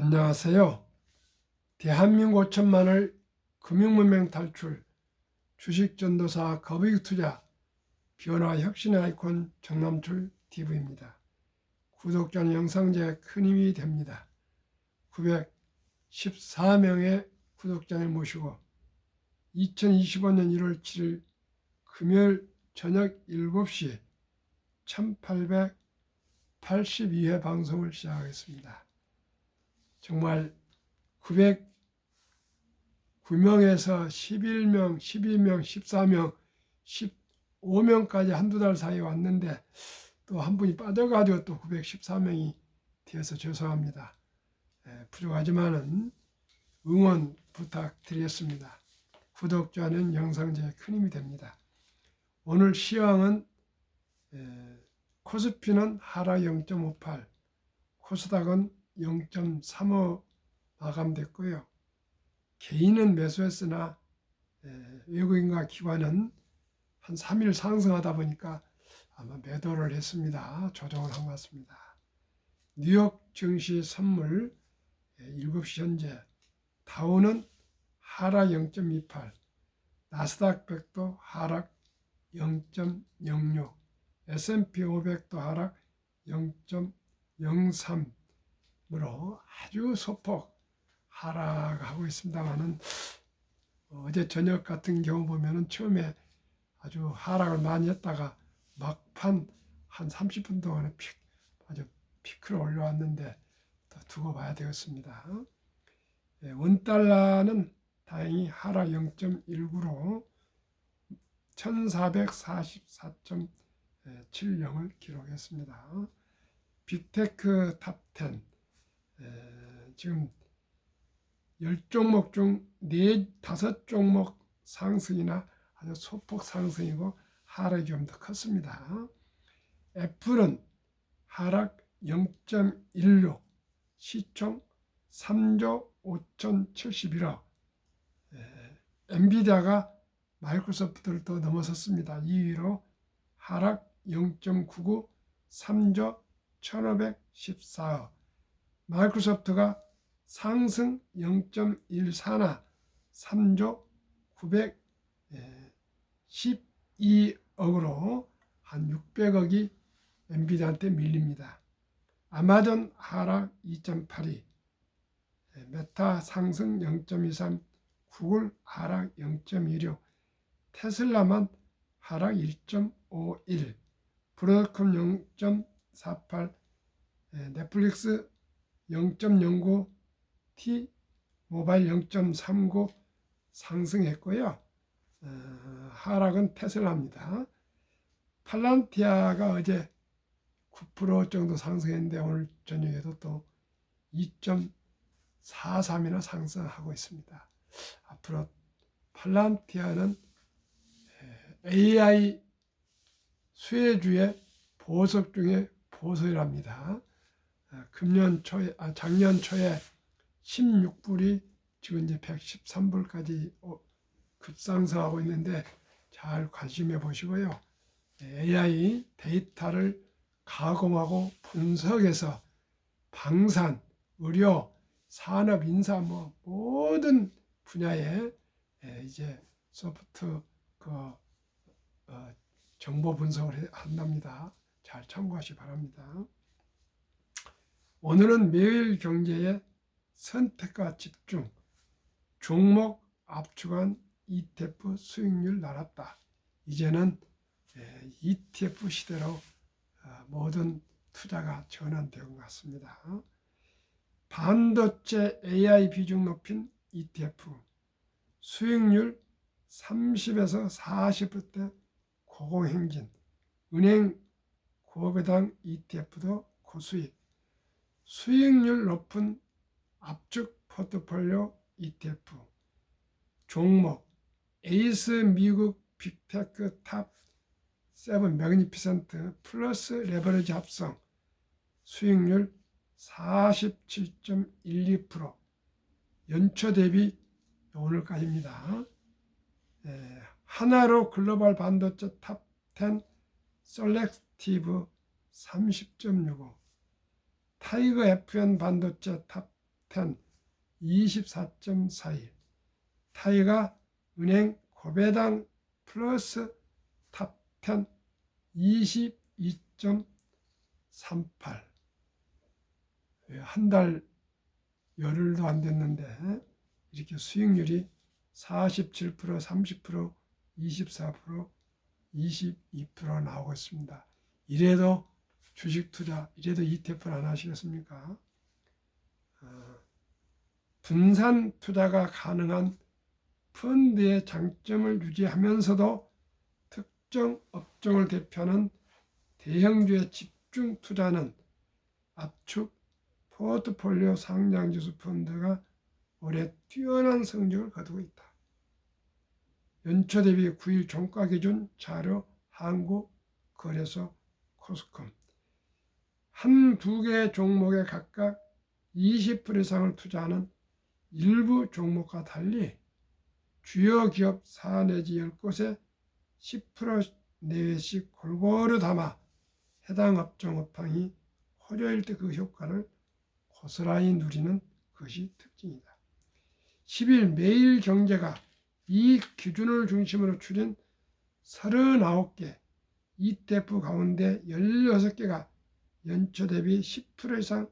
안녕하세요. 대한민국 5천만을 금융문명 탈출, 주식전도사 거북이투자, 변화 혁신의 아이콘 정남출 TV입니다. 구독자는 영상제에 큰 힘이 됩니다. 914명의 구독자를 모시고 2025년 1월 7일 금요일 저녁 7시 1882회 방송을 시작하겠습니다. 정말 909명에서 11명, 12명, 14명, 15명까지 한두 달 사이에 왔는데 또 한 분이 빠져가지고 또 914명이 되어서 죄송합니다. 부족하지만은 응원 부탁드리겠습니다. 구독자는 영상제에 큰 힘이 됩니다. 오늘 시황은 코스피는 하락 0.58, 코스닥은 0.35 마감됐고요. 개인은 매수했으나 외국인과 기관은 한 3일 상승하다 보니까 아마 매도를 했습니다. 조정을 한 것 같습니다. 뉴욕 증시 선물 7시 현재 다우는 하락 0.28, 나스닥 100도 하락 0.06, S&P 500도 하락 0.03 으로 아주 소폭 하락하고 있습니다만은 어제 저녁 같은 경우 보면은 처음에 아주 하락을 많이 했다가 막판 한 30분 동안에 아주 피크를 올려왔는데 더 두고 봐야 되겠습니다. 원달러는 다행히 하락 0.19로 1444.70을 기록했습니다. 빅테크 탑 10 지금 10종목 중 5종목 상승이나 아주 소폭 상승이고 하락이 좀 더 컸습니다. 애플은 하락 0.16, 시총 3조 5,071억. 엔비디아가 마이크로소프트를 또 넘어섰습니다. 2위로 하락 0.99, 3조 1,514억. 마이크로소프트가 상승 0.14나 3조 912억으로 한 600억이 엔비디아한테 밀립니다. 아마존 하락 2.82, 메타 상승 0.23, 구글 하락 0.26, 테슬라만 하락 1.51, 브로드컴 0.48, 넷플릭스 0.09, T 모바일 0.39 상승했고요. 하락은 테슬라입니다. 팔란티아가 어제 9% 정도 상승했는데 오늘 저녁에도 또 2.43이나 상승하고 있습니다. 앞으로 팔란티아는 AI 수혜주의 보석 중에 보석이랍니다. 작년 초에 16불이 지금 이제 113불까지 급상승하고 있는데 잘 관심해 보시고요. AI 데이터를 가공하고 분석해서 방산, 의료, 산업, 인사 모든 분야에 이제 소프트 정보 분석을 한답니다. 잘 참고하시기 바랍니다. 오늘은 매일 경제의 선택과 집중, 종목 압축한 ETF 수익률 날았다. 이제는 ETF 시대로 모든 투자가 전환된 것 같습니다. 반도체 AI 비중 높인 ETF, 수익률 30에서 40%대 고공행진, 은행 고배당 ETF도 고수익, 수익률 높은 압축 포트폴리오 ETF, 종목 에이스 미국 빅테크 탑 7 매그니피센트 플러스 레버리지 합성, 수익률 47.12%, 연초 대비 오늘까지입니다. 하나로 글로벌 반도체 탑 10 셀렉티브 30.65, 타이거 FN 반도체 탑 10 24.41, 타이가 은행 고배당 플러스 탑10 22.38. 한 달 열흘도 안 됐는데 이렇게 수익률이 47%, 30%, 24%, 22% 나오고 있습니다. 이래도 주식 투자, 이래도 ETF를 안 하시겠습니까? 분산 투자가 가능한 펀드의 장점을 유지하면서도 특정 업종을 대표하는 대형주의 집중 투자는 압축 포트폴리오 상장지수 펀드가 올해 뛰어난 성적을 거두고 있다. 연초 대비 9일 종가 기준 자료 한국거래소 코스컴. 한두 개의 종목에 각각 20% 이상을 투자하는 일부 종목과 달리 주요 기업 4 내지 10곳에 10% 내외씩 골고루 담아 해당 업종 업황이 호조일 때 그 효과를 고스란히 누리는 것이 특징이다. 10일 매일경제가 이 기준을 중심으로 추린 39개 ETF 가운데 16개가 연초 대비 10% 이상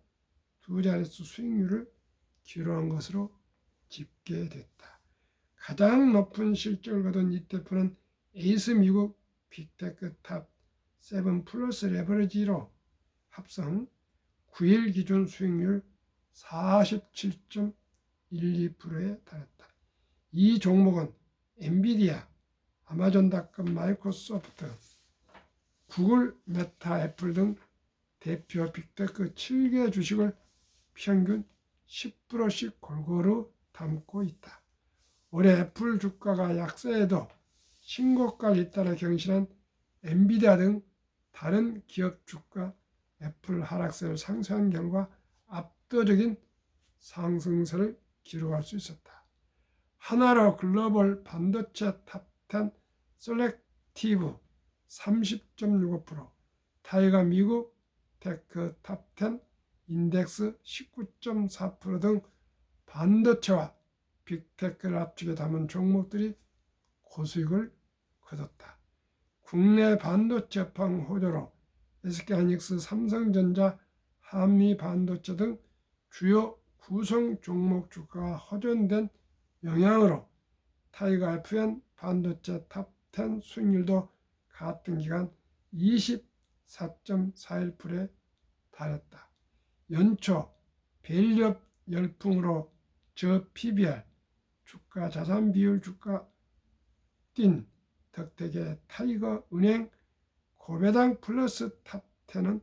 두 자릿수 수익률을 기록한 것으로 집계됐다. 가장 높은 실적을 거둔 ETF는 에이스 미국 빅테크 탑 7 플러스 레버리지로 합성 9일 기준 수익률 47.12%에 달했다. 이 종목은 엔비디아, 아마존닷컴, 마이크로소프트, 구글, 메타, 애플 등 대표 빅테크 7개 주식을 평균 10%씩 골고루 담고 있다. 올해 애플 주가가 약세에도 신고가를 잇따라 경신한 엔비디아 등 다른 기업 주가 애플 하락세를 상쇄한 결과 압도적인 상승세를 기록할 수 있었다. 하나로 글로벌 반도체 탑10 셀렉티브 30.65%, 타이가 미국 테크 탑10 인덱스 19.4% 등 반도체와 빅테크를 압축해 담은 종목들이 고수익을 거뒀다. 국내 반도체 업황 호조로 SK하이닉스, 삼성전자, 한미반도체 등 주요 구성 종목 주가가 호전된 영향으로 타이가 FN 반도체 탑10 수익률도 같은 기간 24.41%에 달했다. 연초 밸류업 열풍으로 저 PBR 주가 자산 비율 주가 뛴 덕택의 타이거 은행 고배당 플러스 탑10은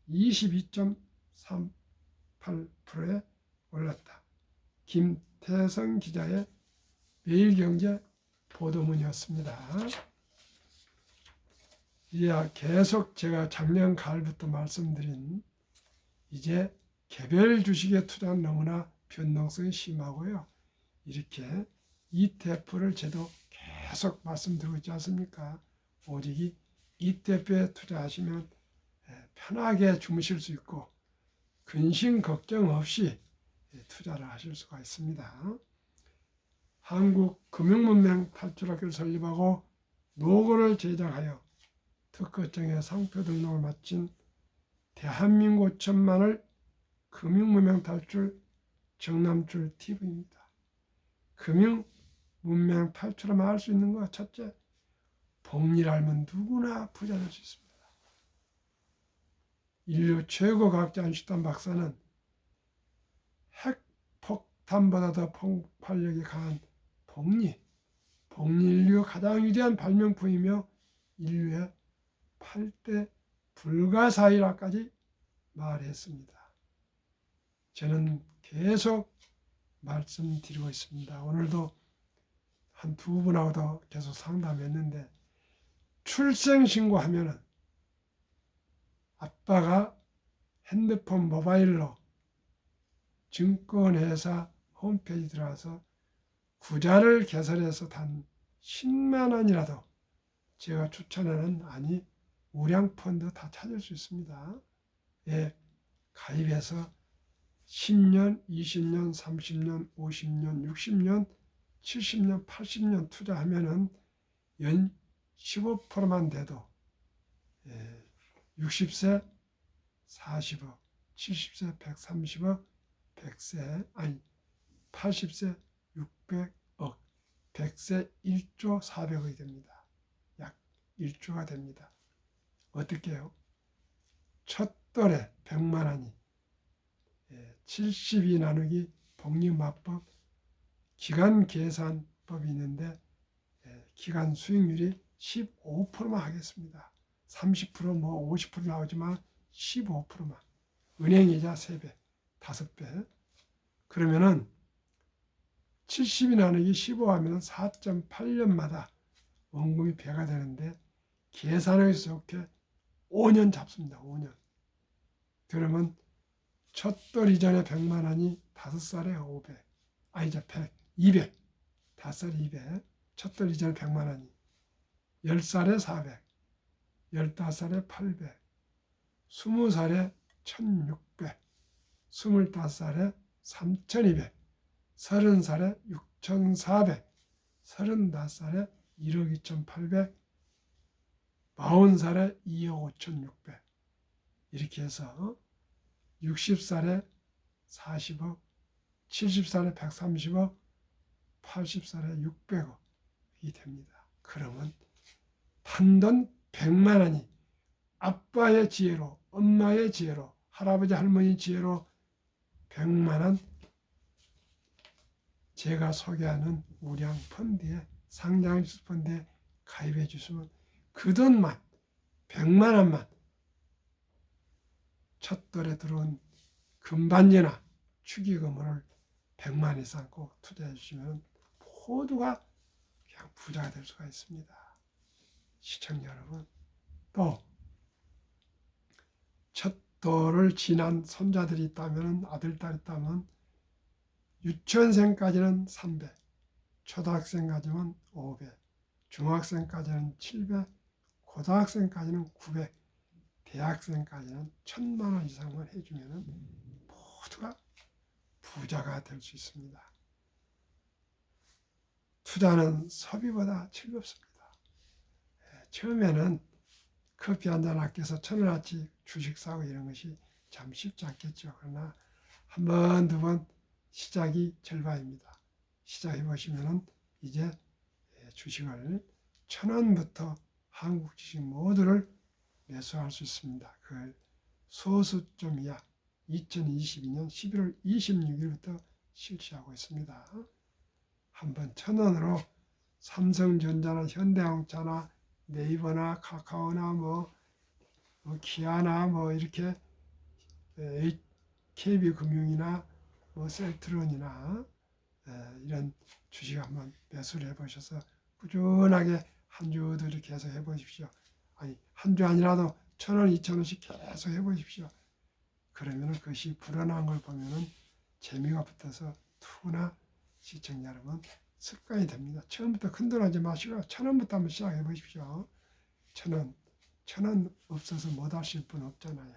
22.38%에 올랐다. 김태성 기자의 매일경제 보도문이었습니다. 이야 계속 제가 작년 가을부터 말씀드린 이제 개별 주식에 투자는 너무나 변동성이 심하고요. 이렇게 ETF를 저도 계속 말씀드리고 있지 않습니까? 오직 이 ETF에 투자하시면 편하게 주무실 수 있고 근심 걱정 없이 투자를 하실 수가 있습니다. 한국금융문맹 탈출학교를 설립하고 로고를 제작하여 특허청에 상표 등록을 마친 대한민국 천만을 금융문맹 탈출 정남출 TV입니다. 금융문맹 탈출하면 할 수 있는 것 첫째, 복리를 알면 누구나 부자 될 수 있습니다. 인류 최고 과학자 아인슈타인 박사는 핵폭탄보다 더 폭발력이 강한 복리 인류 가장 위대한 발명품이며 인류의 8대 불가사의라까지 말했습니다. 저는 계속 말씀드리고 있습니다. 오늘도 한 두 분하고도 계속 상담했는데 출생신고하면은 아빠가 핸드폰 모바일로 증권회사 홈페이지 들어가서 구자를 개설해서 단 10만 원이라도 제가 추천하는 우량펀드 다 찾을 수 있습니다. 예, 가입해서 10년, 20년, 30년, 50년, 60년, 70년, 80년 투자하면은 연 15%만 돼도 60세 40억, 70세 130억, 100세 아니 80세 600억, 100세 1조 400억이 됩니다. 약 1조가 됩니다. 어떻게 해요? 첫 돌에 100만 원이 72 나누기 복리마법 기간 계산법이 있는데 기간 수익률이 15%만 하겠습니다. 30%뭐 50% 나오지만 15%만. 은행이자 3배, 5배. 그러면은 70이 나누기 15 하면 4.8년마다 원금이 배가 되는데 계산하기 좋게 5년 잡습니다. 5년. 그러면 첫 돌 이전에 100만 원이 5살에 500. 아니죠. 100, 200. 5살에 200. 첫 돌 이전에 100만 원이. 10살에 400. 15살에 800. 20살에 1600. 25살에 3200. 30살에 6400. 35살에 1억 2800. 40살에 2억 5600. 이렇게 해서 60살에 40억, 70살에 130억, 80살에 600억이 됩니다. 그러면 단돈 100만 원이 아빠의 지혜로, 엄마의 지혜로, 할아버지 할머니 지혜로 100만 원 제가 소개하는 우량 펀드에 상장식 펀드에 가입해 주시면 그 돈만 100만 원만 첫 돌에 들어온 금반지나 축의금을 100만 원 이상 꼭 투자해 주시면 모두가 그냥 부자가 될 수가 있습니다. 시청자 여러분, 또 첫 돌을 지난 손자들이 있다면, 아들, 딸 있다면 유치원생까지는 300, 초등학생까지는 500, 중학생까지는 700, 고등학생까지는 900, 대학생까지는 1000만 원 이상만 해주면 모두가 부자가 될 수 있습니다. 투자는 소비보다 즐겁습니다. 처음에는 커피 한잔 아껴서 1,000원어치 주식 사고 이런 것이 참 쉽지 않겠죠. 그러나 한 번, 두 번 시작이 절반입니다. 시작해 보시면은 이제 주식을 1,000원부터 한국 주식 모두를 매수할 수 있습니다. 그걸 소수점 이하 2022년 11월 26일부터 실시하고 있습니다. 한번 1,000원으로 삼성전자나 현대자동차나 네이버나 카카오나 뭐 기아나 뭐 이렇게 KB금융이나 뭐 셀트론이나 이런 주식 한번 매수를 해보셔서 꾸준하게 한 주도 이렇게 해서 해보십시오. 아니 한 주 아니라도 1,000원, 2,000원씩 계속 해보십시오. 그러면 그것이 불어난 걸 보면은 재미가 붙어서 누구나 시청자 여러분 습관이 됩니다. 처음부터 큰돈 하지 마시고 1,000원부터 한번 시작해 보십시오. 1,000원, 1,000원 없어서 못 하실 분 없잖아요.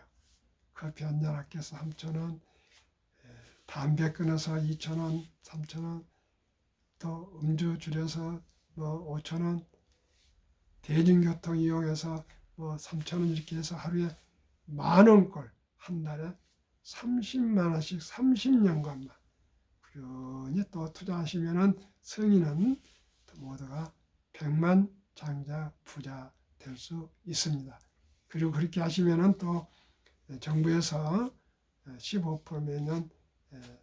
커피 한잔 아껴서 3,000원, 담배 끊어서 2,000원, 3,000원, 또 음주 줄여서 뭐 5,000원, 대중교통 이용해서 뭐 3,000원 이렇게 해서 하루에 10,000원꼴 한 달에 30만 원씩 30년간만 꾸준히 또 투자하시면은 성인은 모두가 100만 장자 부자 될 수 있습니다. 그리고 그렇게 하시면은 또 정부에서 15% 매년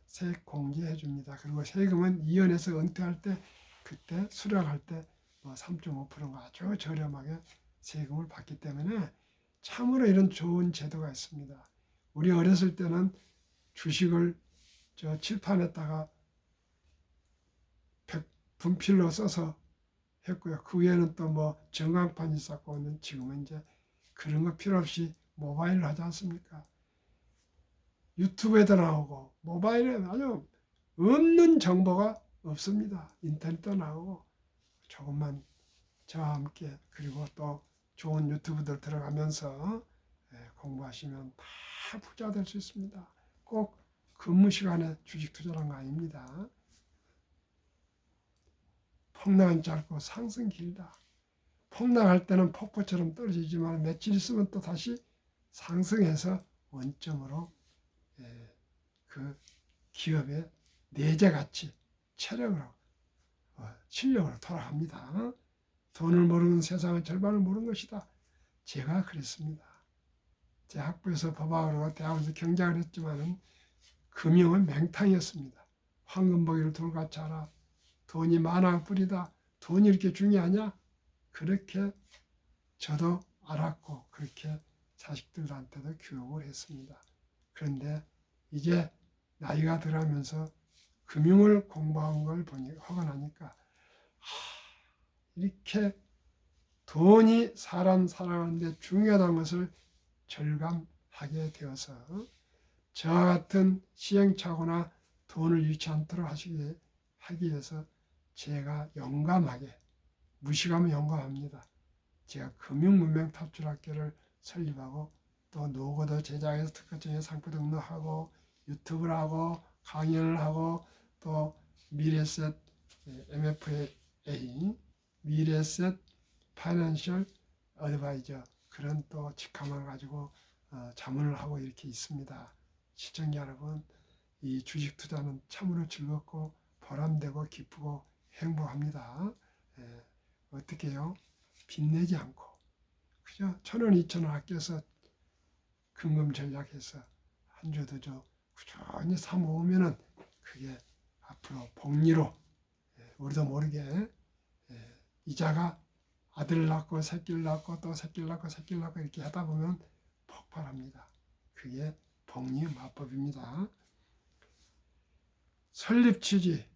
세액 공제해 줍니다. 그리고 세금은 이연해서 은퇴할 때 그때 수령할 때 뭐 3.5%가 아주 저렴하게 세금을 받기 때문에 참으로 이런 좋은 제도가 있습니다. 우리 어렸을 때는 주식을 칠판에다가 분필로 써서 했고요. 그 위에는 또 뭐 전광판이 있었고 지금은 이제 그런 거 필요 없이 모바일로 하지 않습니까? 유튜브에도 나오고 모바일에 아주 없는 정보가 없습니다. 인터넷도 나오고 조금만 저와 함께 그리고 또 좋은 유튜브들 들어가면서 공부하시면 다 부자 될 수 있습니다. 꼭 근무 시간에 주식 투자란 거 아닙니다. 폭락은 짧고 상승 길다. 폭락할 때는 폭포처럼 떨어지지만 며칠 있으면 또 다시 상승해서 원점으로 그 기업의 내재 가치, 체력으로, 실력으로 돌아갑니다. 돈을 모르는 세상은 절반을 모르는 것이다. 제가 그랬습니다. 제 학부에서 법학을 대학에서 경작을 했지만은 금융은 맹탕이었습니다. 황금보기를 돌같이 알아. 돈이 만왕 뿌리다. 돈이 이렇게 중요하냐? 그렇게 저도 알았고 그렇게 자식들한테도 교육을 했습니다. 그런데 이제 나이가 들어가면서 금융을 공부한 걸 하고 나니까 이렇게 돈이 사람 살아가는데 중요하다는 것을 절감하게 되어서 저와 같은 시행착오나 돈을 잃지 않도록 하기 위해서 제가 용감하게, 무식하면 용감합니다. 제가 금융문명탑출학교를 설립하고 또 노고도 제작해서 특허청에 상표 등록하고 유튜브를 하고 강연을 하고 또 미래셋 MFA 미래셋 파이낸셜 어드바이저 그런 또 직함을 가지고 자문을 하고 이렇게 있습니다. 시청자 여러분, 이 주식 투자는 참으로 즐겁고 보람되고 기쁘고 행복합니다. 어떻게 해요? 빚내지 않고 그죠? 1,000원, 2,000원 아껴서 금금 전략해서 한 주 두 주 꾸준히 사 모으면은 그게 앞으로 복리로 우리도 모르게 이자가 아들 낳고 새끼를 낳고 또 새끼를 낳고 새끼를 낳고 이렇게 하다 보면 폭발합니다. 그게 복리의 마법입니다. 설립 취지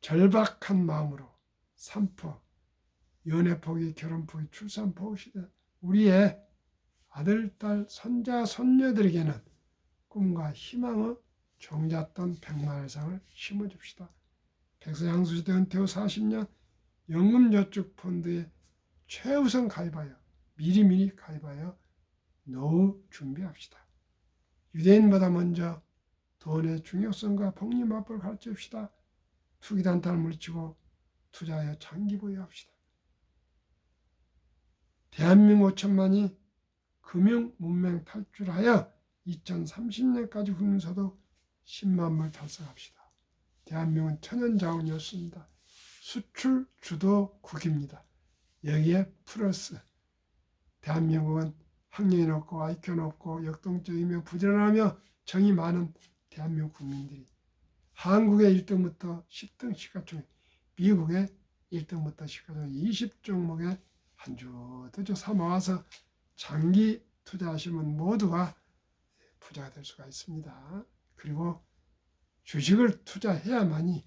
절박한 마음으로 3포 연애 포기, 결혼 포기, 출산 포기 시대 우리의 아들, 딸, 손자, 손녀들에게는 꿈과 희망의 종잣돈 100만 이상을 심어줍시다. 백서양수시대 은퇴 후 40년 연금저축펀드에 최우선 가입하여 미리미리 가입하여 노후 준비합시다. 유대인보다 먼저 돈의 중요성과 복리 마법을 가르쳐줍시다. 투기단타를 물리치고 투자하여 장기 보유합시다. 대한민국 5천만이 금융문맹 탈출하여 2030년까지 국민소득 10만불 달성합시다. 대한민국은 천연자원이었습니다. 수출 주도국입니다. 여기에 플러스 대한민국은 학력이 높고 IQ가 높고 역동적이며 부지런하며 정이 많은 대한민국 국민들이 한국의 1등부터 10등 시가총액, 미국의 1등부터 시가총액 20종목에 한 주 두 주 사 모아서 장기 투자하시면 모두가 부자가 될 수가 있습니다. 그리고 주식을 투자해야만이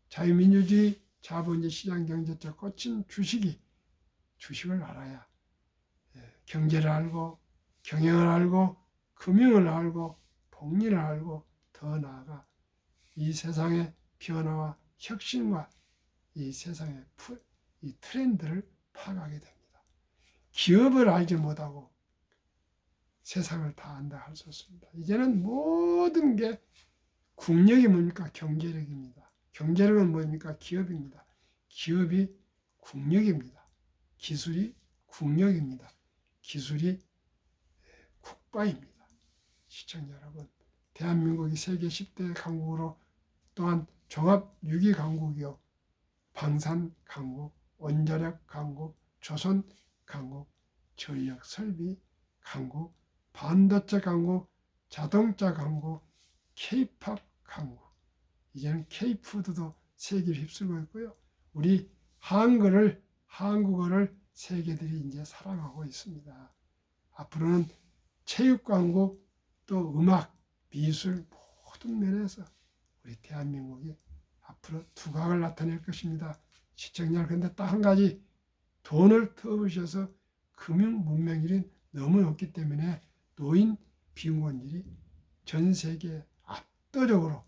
자유민주주의 자본주의 시장경제적 꽂힌 주식을 알아야 경제를 알고 경영을 알고 금융을 알고 복리를 알고 더 나아가 이 세상의 변화와 혁신과 이 세상의 이 트렌드를 파악하게 됩니다. 기업을 알지 못하고 세상을 다 안다 할 수 없습니다. 이제는 모든 게 국력이 뭡니까? 경제력입니다. 경제력은 뭡니까? 기업입니다. 기업이 국력입니다. 기술이 국력입니다. 기술이 국가입니다. 시청자 여러분, 대한민국이 세계 10대 강국으로 또한 종합 6위 강국이요. 방산 강국, 원자력 강국, 조선 강국, 전력 설비 강국, 반도체 강국, 자동차 강국, K-팝 강국. 이제는 K-푸드도 세계를 휩쓸고 있고요. 우리 한국어를 세계들이 이제 사랑하고 있습니다. 앞으로는 체육 강국, 또 음악, 미술 모든 면에서 우리 대한민국이 앞으로 두각을 나타낼 것입니다. 시청자, 그런데 딱 한 가지 돈을 터부셔서 금융 문맹률이 너무 높기 때문에 노인 빈곤율이 전 세계 압도적으로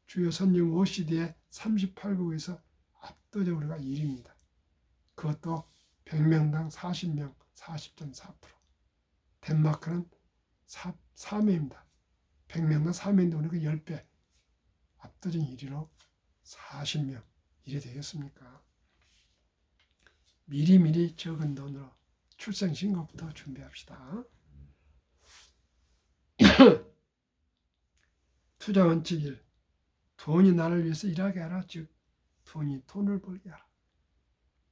주요 선진 OECD의 38국에서 압도적으로가 1위입니다. 그것도 100명당 40명, 40.4%. 덴마크는 3위입니다. 100명당 3명인데 오늘 그 10배 압도적인 1위로 40명 이래 되겠습니까? 미리미리 적은 돈으로 출생신고부터 준비합시다. 투자 원칙 1. 돈이 나를 위해서 일하게 하라. 즉 돈이 돈을 벌게 하라.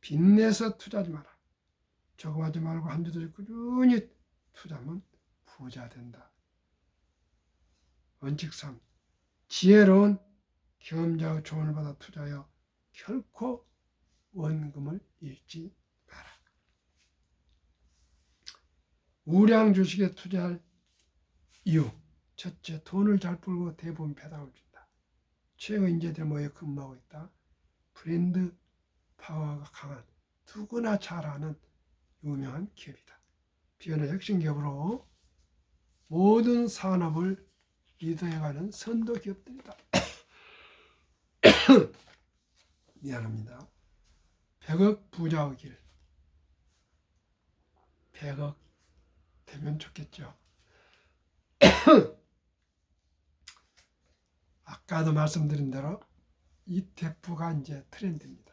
빚내서 투자하지 마라. 조금 하지 말고 한 주도 꾸준히 투자하면 부자 된다. 원칙 3. 지혜로운 경험자의 조언을 받아 투자하여 결코 원금을 잃지 마라. 우량 주식에 투자할 이유. 첫째, 돈을 잘 벌고 대부분 배당을 준다. 최고 인재들이 모여 근무하고 있다. 브랜드 파워가 강한 누구나 잘 아는 유명한 기업이다. 비교는 혁신 기업으로 모든 산업을 리더해가는 선도 기업들이다. 미안합니다. 100억 부자의 길. 100억 되면 좋겠죠. 아까도 말씀드린 대로 ETF가 이제 트렌드입니다.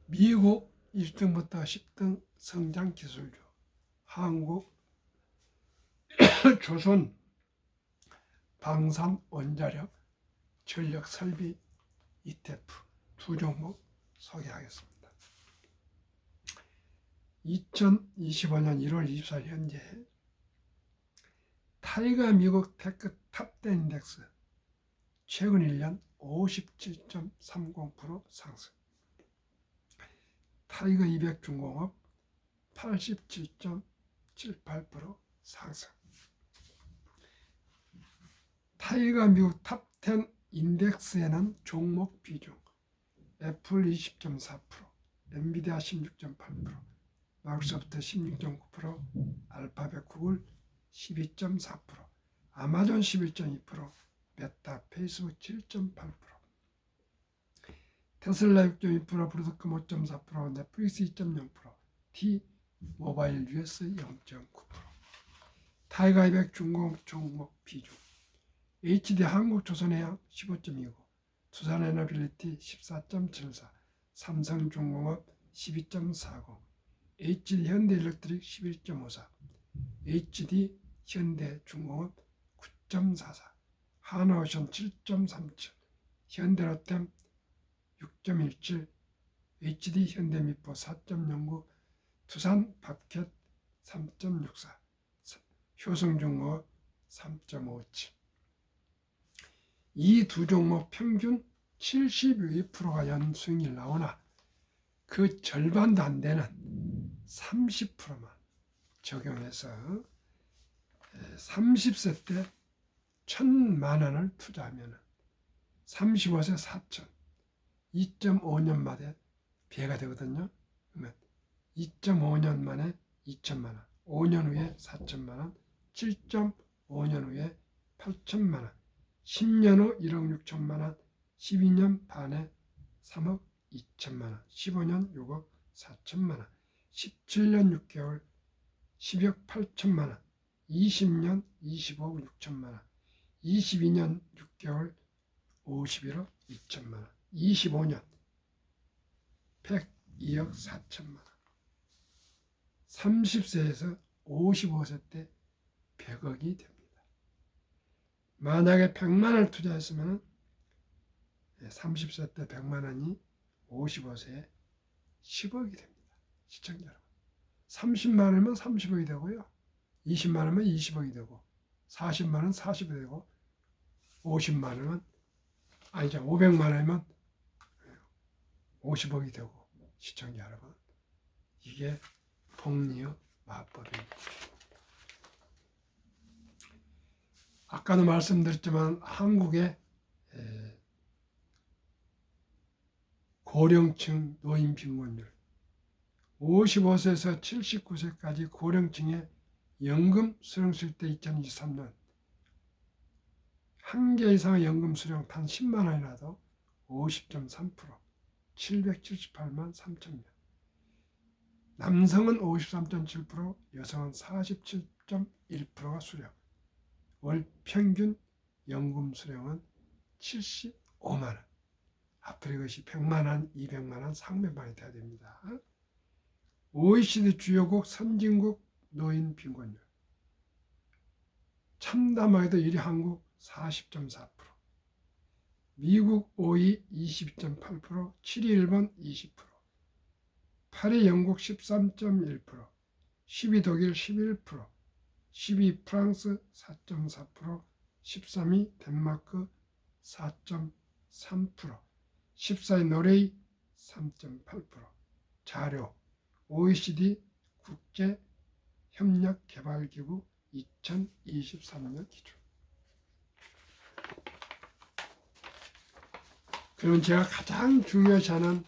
미국 1등부터 10등 성장 기술주, 한국, 조선, 방산, 원자력, 전력 설비 ETF 두 종목 소개하겠습니다. 2025년 1월 24일 현재 타이거 미국 테크 탑10 인덱스 최근 1년 57.30% 상승. 타이거 200 중공업 87.78% 상승. 타이거 미국 탑10 인덱스에는 종목 비중 애플 20.4%, 엔비디아 16.8%, 마이크로소프트 16.9%, 알파벳 구글 12.4%, 아마존 11.2%, 메타, 페이스북 7.8%, 테슬라 6.2%, 브로드컴 5.4%, 넷플릭스 2.0%, T 모바일 US 0.9%. 타이거 200 중공업 종목 비중 HD 한국조선해양 15.29, 두산에너빌리티 14.74, 삼성중공업 12.49, HD 현대일렉트릭 11.54, HD 현대중공업 9.44, 하나오션 7.37, 현대로템 6.17, HD 현대미포 4.09, 두산밥켓 3.64, 효성중공업 3.57. 이 두 종목 평균 72%가 연수익이 나오나 그 절반도 안 되는 30%만 적용해서 30세 때 1,000만 원을 투자하면 35세 4천, 2.5년 만에 배가 되거든요. 그러면 2.5년 만에 2천만 원, 5년 후에 4천만 원, 7.5년 후에 8천만 원, 10년 후 1억 6천만 원, 12년 반에 3억 2천만 원, 15년 6억 4천만 원, 17년 6개월 10억 8천만 원, 20년 25억 6천만 원, 22년 6개월 51억 2천만 원, 25년 102억 4천만 원. 30세에서 55세 때 100억이 됩니다. 만약에 100만 원을 투자했으면 30세 때 100만 원이 55세에 10억이 됩니다. 시청자 여러분. 30만 원이면 30억이 되고요. 20만 원이면 20억이 되고 40만 원 40억이 되고 50만 원은 아니죠. 500만 원이면 50억이 되고 시청자 여러분. 이게 복리의 마법입니다. 아까도 말씀드렸지만 한국의 고령층 노인 빈곤율 55세에서 79세까지 고령층의 연금 수령 쓸 때 2023년 한 개 이상의 연금 수령 단 10만 원이라도 50.3%, 778만 3천 명. 남성은 53.7%, 여성은 47.1%가 수령. 월 평균 연금 수령은 75만 원. 앞으로 이것이 100만 원, 200만 원 상면방이 돼야 됩니다. OECD 주요국 선진국 노인 빈곤율. 참담하게도 1위 한국 40.4%, 미국 5위 22.8%, 7위 일본 20%, 8위 영국 13.1%, 10위 독일 11%, 12위 프랑스 4.4%, 13위 덴마크 4.3%, 14위 노르웨이 3.8%. 자료 OECD 국제협력개발기구 2023년 기준. 그럼 제가 가장 중요시하는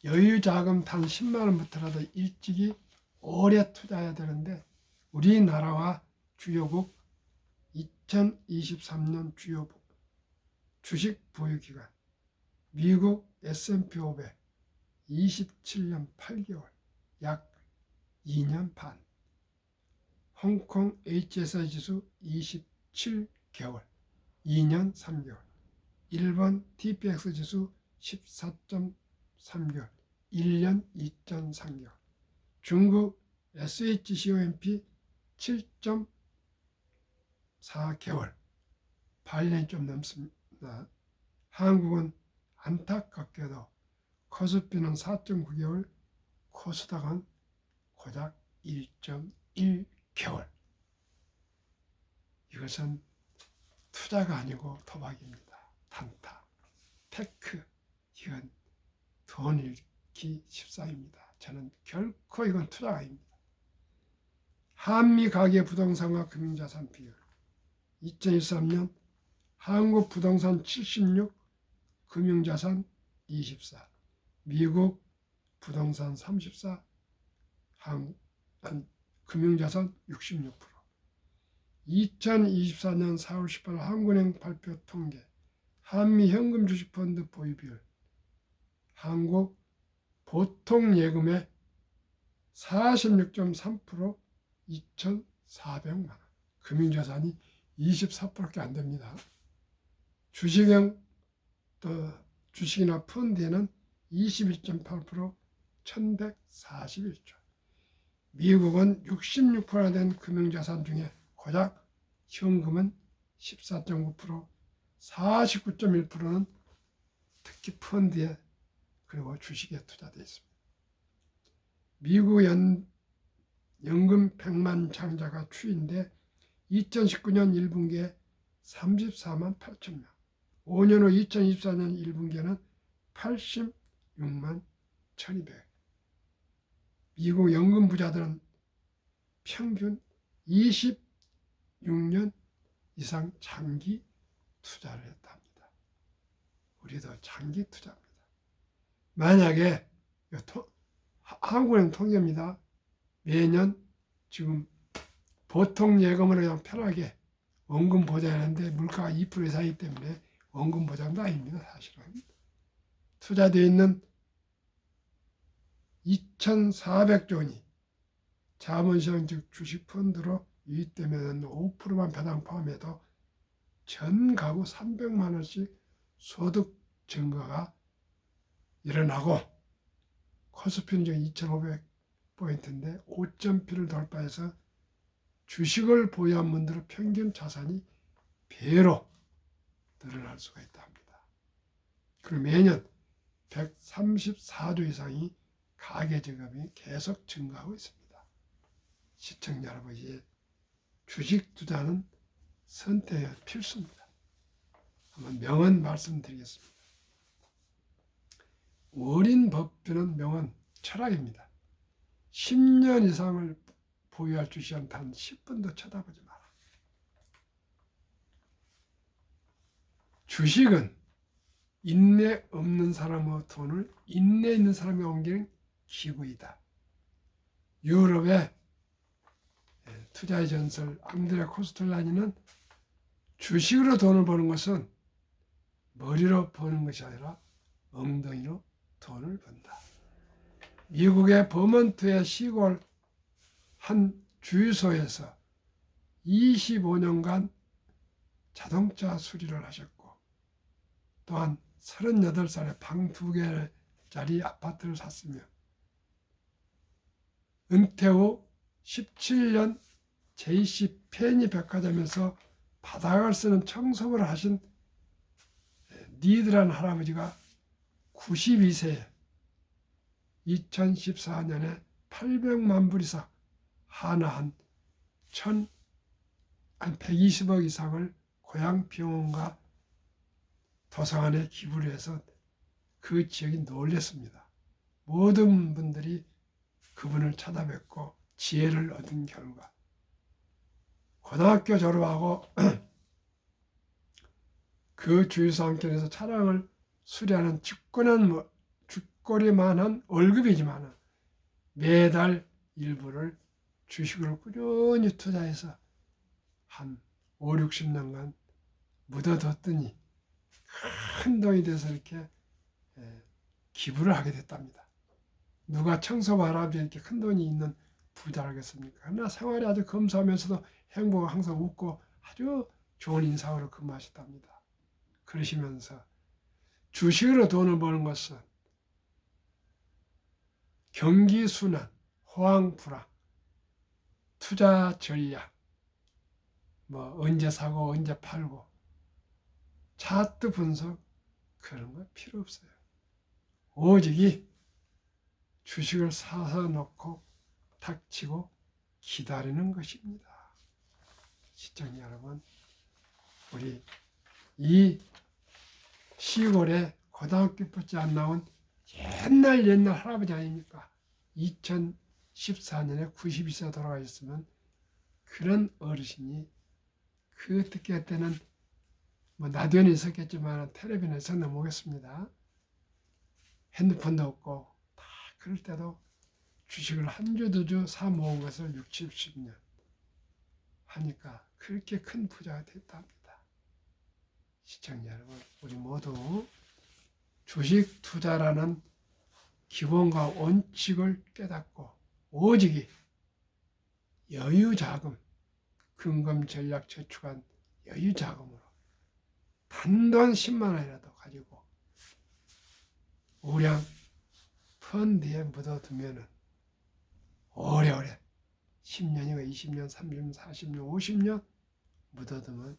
여유자금 단 10만 원부터라도 일찍이 오래 투자해야 되는데, 우리나라와 주요국 2023년 주요 주식 보유기간, 미국 S&P 500 27년 8개월, 약 2년 반, 홍콩 HSI 지수 27개월, 2년 3개월, 일본 TPX 지수 14.3개월, 1년 2.3개월, 중국 SHCOMP 7.4개월, 8년이 좀 넘습니다. 한국은 안타깝게도 코스피는 4.9개월, 코스닥은 고작 1.1개월. 이것은 투자가 아니고 도박입니다. 단타, 테크, 이건 돈 잃기 십상입니다. 저는 결코 이건 투자가 아닙니다. 한미 가계 부동산과 금융자산 비율. 2023년 한국 부동산 76, 금융자산 24, 미국 부동산 34, 금융자산 66%. 2024년 4월 18일 한국은행 발표 통계, 한미 현금 주식펀드 보유 비율. 한국 보통 예금의 46.3%, 2,400만 원. 금융자산이 24%밖에 안 됩니다. 주식이나 펀드에는 21.8%, 1,141조. 미국은 66%나 된 금융자산 중에 고작 현금은 14.9%, 49.1%는 특히 펀드에 그리고 주식에 투자되어 있습니다. 미국 연금 100만 장자가 추이인데 2019년 1분기에 34만 8천 명, 5년 후 2024년 1분기에는 86만 1200. 미국 연금 부자들은 평균 26년 이상 장기 투자를 했답니다. 우리도 장기 투자입니다. 만약에 한국은행 통계입니다. 매년 지금 보통 예금으로 그냥 편하게 원금 보장하는데 물가가 2% 이상이기 때문에 원금 보장도 아닙니다. 사실은 투자되어 있는 2,400조 원이 자본시장 즉 주식펀드로 유입되면 5%만 배당 포함해도 전 가구 300만 원씩 소득 증가가 일어나고, 코스피는 지금 2,500포인트인데 5.P를 돌파해서 주식을 보유한 분들의 평균 자산이 배로 늘어날 수가 있다 합니다. 그리고 매년 134조 이상이 가계지급이 계속 증가하고 있습니다. 시청자 여러분, 이제 주식 투자는 선택이 필수입니다. 한번 명언 말씀드리겠습니다. 워린 버핏은 명언 철학입니다. 10년 이상을 보유할 주식은 단 10분도 쳐다보지 마라. 주식은 인내 없는 사람의 돈을 인내 있는 사람이 옮기는 기구이다. 유럽의 투자의 전설 앙드레 코스텔라니는 주식으로 돈을 버는 것은 머리로 버는 것이 아니라 엉덩이로 돈을 번다. 미국의 버먼트의 시골 한 주유소에서 25년간 자동차 수리를 하셨고 또한 38살에 방 2개짜리 아파트를 샀으며 은퇴 후 17년 JC 페니 백화점에서 바닥을 쓰는 청소를 하신 니드란 할아버지가 92세에 2014년에 800만 불 이상 하나 120억 이상을 고향 병원과 도서관에 기부를 해서 그 지역이 놀랐습니다. 모든 분들이 그분을 찾아뵙고 지혜를 얻은 결과 고등학교 졸업하고 그 주유소 한켠에서 차량을 수리하는 쥐꼬리만한 월급이지만 매달 일부를 주식을 꾸준히 투자해서 한 5, 60년간 묻어뒀더니 큰 돈이 돼서 이렇게 기부를 하게 됐답니다. 누가 청소바람에 이렇게 큰 돈이 있는 부자라겠습니까? 그러나 생활이 아주 검소하면서도 행복을 항상 웃고 아주 좋은 인상으로 근무하셨답니다. 그러시면서 주식으로 돈을 버는 것은 경기 순환, 호황 불황, 투자 전략, 언제 사고 언제 팔고 차트 분석 그런 거 필요 없어요. 오직 주식을 사서 놓고 닥치고 기다리는 것입니다. 시청자 여러분, 우리 이 시골에 고등학교밖에 안 나온 옛날 할아버지 아닙니까? 2014년에 92세 돌아가셨으면 그런 어르신이 그때 때는 라디오는 있었겠지만 텔레비전에 있었나 모르겠습니다. 핸드폰도 없고 다 그럴 때도 주식을 한 주 두 주 사 모은 것을 60, 70년 하니까 그렇게 큰 부자가 됐답니다. 시청자 여러분, 우리 모두 주식 투자라는 기본과 원칙을 깨닫고 오직 여유자금, 금금 전략 저축한 여유자금으로 단돈 10만 원이라도 가지고 우량 펀드에 묻어두면 오래오래 10년이고 20년, 30년, 40년, 50년 묻어두면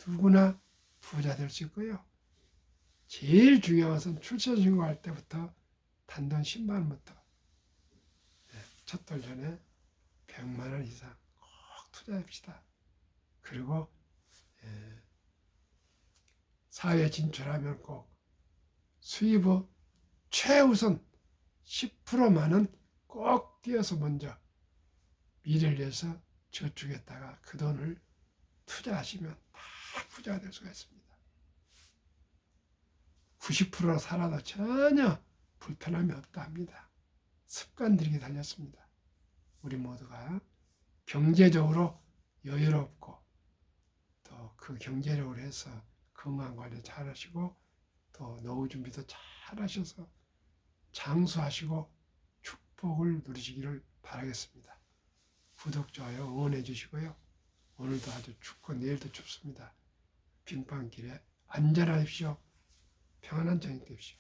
누구나 부자 될 수 있고요. 제일 중요한 것은 출생신고할 때부터 단돈 10만 원부터 첫 달 전에 100만 원 이상 꼭 투자합시다. 그리고 사회에 진출하면 꼭 수입의 최우선 10%만은 꼭 띄어서 먼저 미래를 위해서 저축했다가 그 돈을 투자하시면 다 부자가 될 수가 있습니다. 90% 살아도 전혀 불편함이 없다 합니다. 습관들이 달렸습니다. 우리 모두가 경제적으로 여유롭고 또 그 경제력으로 해서 건강관리 잘 하시고 또 노후 준비도 잘 하셔서 장수하시고 축복을 누리시기를 바라겠습니다. 구독, 좋아요 응원해 주시고요. 오늘도 아주 춥고 내일도 춥습니다. 빙판길에 안전하십시오. 평안한 저녁 되십시오.